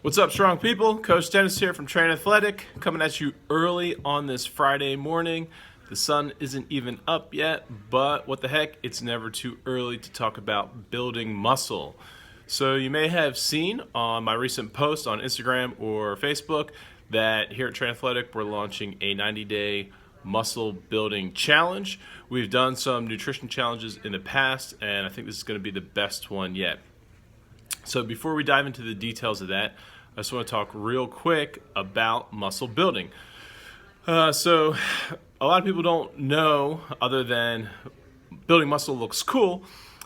What's up, strong people? Coach Dennis here from Train Athletic, coming at you early on this Friday morning. The sun isn't even up yet, but what the heck, it's never too early to talk about building muscle. So you may have seen on my recent post on Instagram or Facebook that here at Train Athletic, we're launching a 90-day muscle building challenge. We've done some nutrition challenges in the past, and I think this is going to be the best one yet. So before we dive into the details of that, I just want to talk real quick about muscle building. So a lot of people don't know, other than building muscle looks cool,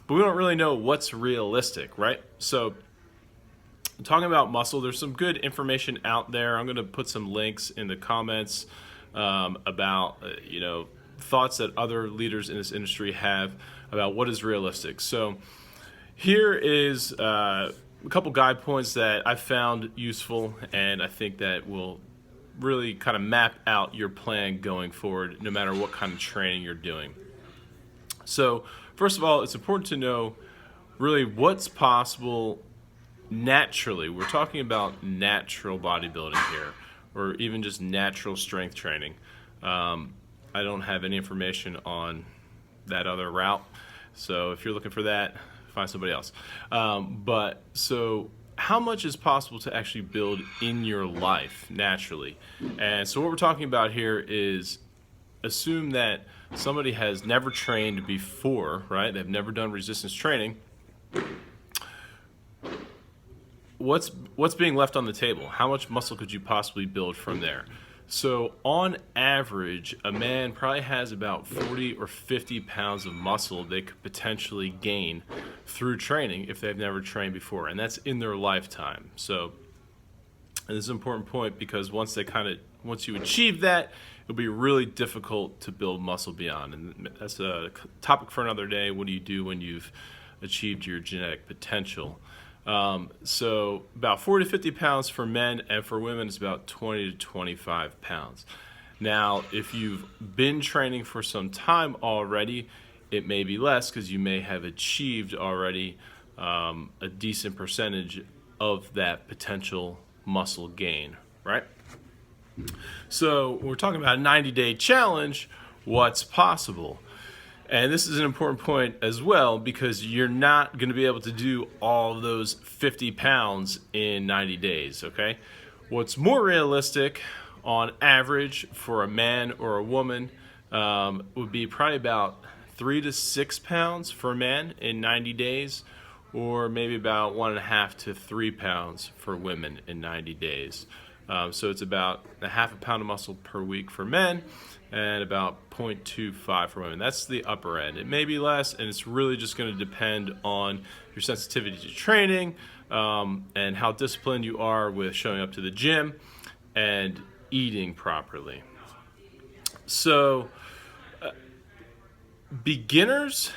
but we don't really know what's realistic, right? So talking about muscle, there's some good information out there. I'm going to put some links in the comments about thoughts that other leaders in this industry have about what is realistic. So here is a couple guide points that I found useful, and I think that will really kind of map out your plan going forward, no matter what kind of training you're doing. So first of all, it's important to know really what's possible naturally. We're talking about natural bodybuilding here, or even just natural strength training. I don't have any information on that other route, so if you're looking for that, find somebody else. But so how much is possible to actually build in your life naturally? And so what we're talking about here is, assume that somebody has never trained before, right? They've never done resistance training. What's being left on the table? How much muscle could you possibly build from there? So on average, a man probably has about 40 or 50 pounds of muscle they could potentially gain through training if they've never trained before, and that's in their lifetime. So, and this is an important point, because once you achieve that, it'll be really difficult to build muscle beyond. And that's a topic for another day. What do you do when you've achieved your genetic potential? So about 40 to 50 pounds for men, and for women it's about 20 to 25 pounds. Now, if you've been training for some time already, it may be less, because you may have achieved already a decent percentage of that potential muscle gain, right? So we're talking about a 90-day challenge. What's possible? And this is an important point as well, because you're not going to be able to do all those 50 pounds in 90 days, okay? What's more realistic on average for a man or a woman would be probably about 3 to 6 pounds for a man in 90 days, or maybe about 1.5 to 3 pounds for women in 90 days. So it's about a half a pound of muscle per week for men, and about 0.25 for women. That's the upper end. It may be less, and it's really just going to depend on your sensitivity to training, and how disciplined you are with showing up to the gym and eating properly. So beginners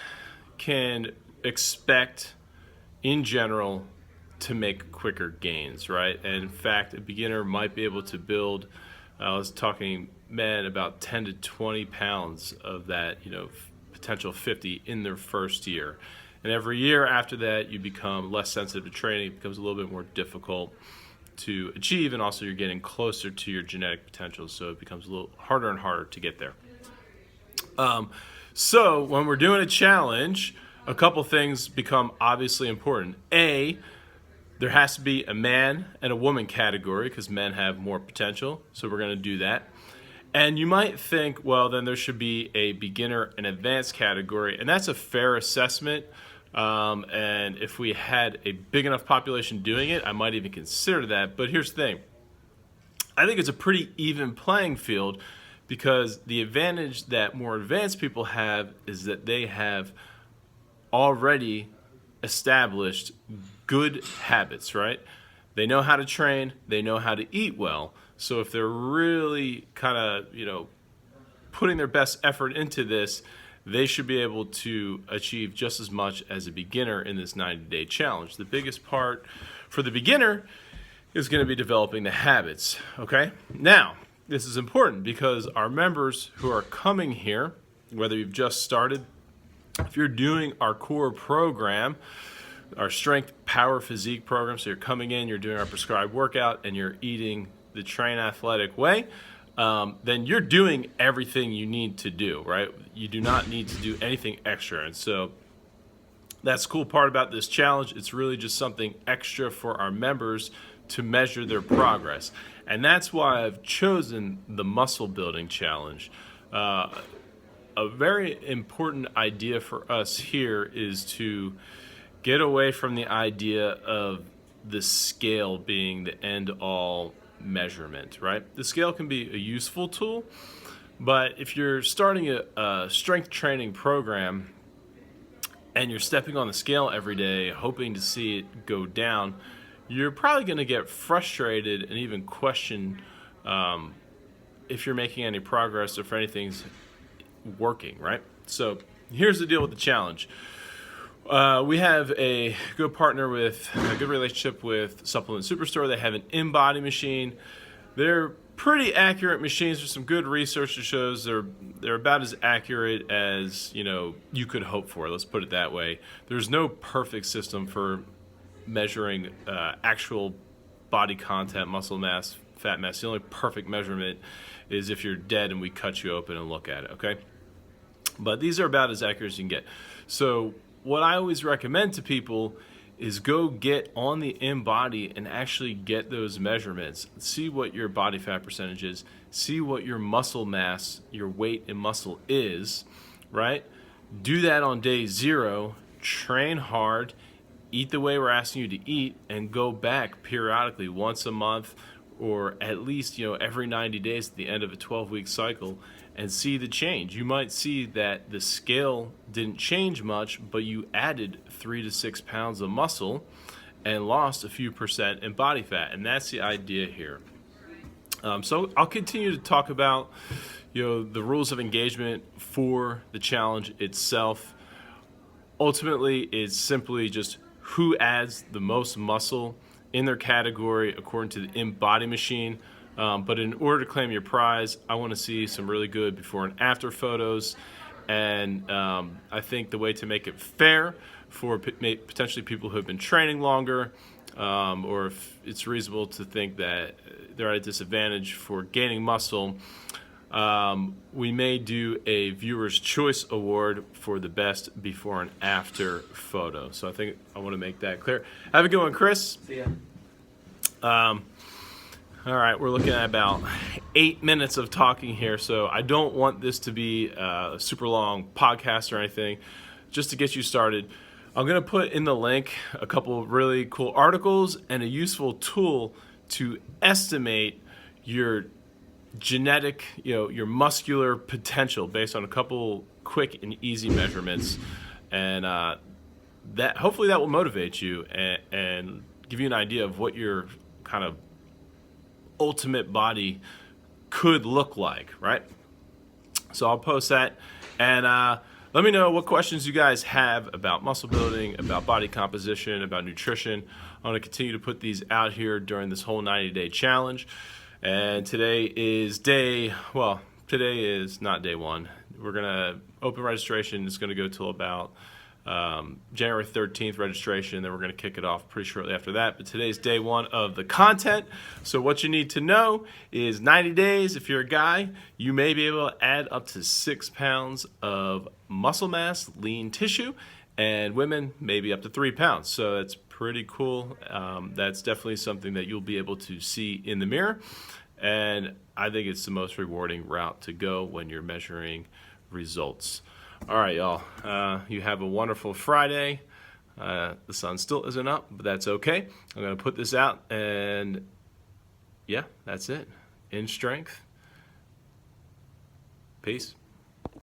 can expect, in general, to make quicker gains, right? And in fact, a beginner might be able to build, I was talking men, about 10 to 20 pounds of that, potential 50 in their first year. And every year after that, you become less sensitive to training. It becomes a little bit more difficult to achieve, and also you're getting closer to your genetic potential, so it becomes a little harder and harder to get there. So when we're doing a challenge, a couple things become obviously important. There has to be a man and a woman category, because men have more potential, so we're going to do that. And you might think, well, then there should be a beginner and advanced category, and that's a fair assessment. And if we had a big enough population doing it, I might even consider that. But here's the thing. I think it's a pretty even playing field, because the advantage that more advanced people have is that they have already established good habits, right? They know how to train, they know how to eat well. So if they're really kind of, putting their best effort into this, they should be able to achieve just as much as a beginner in this 90-day challenge. The biggest part for the beginner is going to be developing the habits, okay? Now, this is important, because our members who are coming here, whether you've just started, if you're doing our core program, our strength power physique program. So you're coming in, you're doing our prescribed workout, and you're eating the Train Athletic way. Then you're doing everything you need to do, right? You do not need to do anything extra. And so that's the cool part about this challenge. It's really just something extra for our members to measure their progress. And that's why I've chosen the muscle building challenge. A very important idea for us here is to get away from the idea of the scale being the end-all measurement, right? The scale can be a useful tool, but if you're starting a strength training program and you're stepping on the scale every day hoping to see it go down, you're probably going to get frustrated and even question if you're making any progress or if anything's working, right? So here's the deal with the challenge. We have a good partner with a good relationship with Supplement Superstore. They have an InBody machine. They're pretty accurate machines. There's some good research that shows they're about as accurate as you could hope for. Let's put it that way. There's no perfect system for measuring actual body content, muscle mass, fat mass. The only perfect measurement is if you're dead and we cut you open and look at it. Okay, but these are about as accurate as you can get. So what I always recommend to people is go get on the InBody and actually get those measurements. See what your body fat percentage is. See what your muscle mass, your weight and muscle is, right? Do that on day 0. Train hard. Eat the way we're asking you to eat, and go back periodically once a month or at least every 90 days at the end of a 12-week cycle and see the change. You might see that the scale didn't change much, but you added 3 to 6 pounds of muscle and lost a few percent in body fat, and that's the idea here. So I'll continue to talk about the rules of engagement for the challenge itself. Ultimately, it's simply just who adds the most muscle in their category according to the InBody machine. But in order to claim your prize, I want to see some really good before and after photos. And I think the way to make it fair for potentially people who have been training longer, or if it's reasonable to think that they're at a disadvantage for gaining muscle, we may do a viewer's choice award for the best before and after photo. So I think I want to make that clear. Have a good one, Chris. See ya. All right, we're looking at about 8 minutes of talking here, so I don't want this to be a super long podcast or anything. Just to get you started, I'm going to put in the link a couple of really cool articles and a useful tool to estimate your genetic, your muscular potential based on a couple quick and easy measurements, and that hopefully that will motivate you and give you an idea of what your kind of ultimate body could look like, right? So I'll post that, and let me know what questions you guys have about muscle building, about body composition, about nutrition. I'm going to continue to put these out here during this whole 90-day challenge. And today is not day 1. We're going to open registration. It's going to go till about January 13th registration, then we're going to kick it off pretty shortly after that. But today's day 1 of the content. So what you need to know is 90 days, if you're a guy, you may be able to add up to 6 pounds of muscle mass, lean tissue, and women maybe up to 3 pounds. So that's pretty cool. That's definitely something that you'll be able to see in the mirror. And I think it's the most rewarding route to go when you're measuring results. All right, y'all. You have a wonderful Friday. The sun still isn't up, but that's okay. I'm going to put this out, and yeah, that's it. In strength. Peace.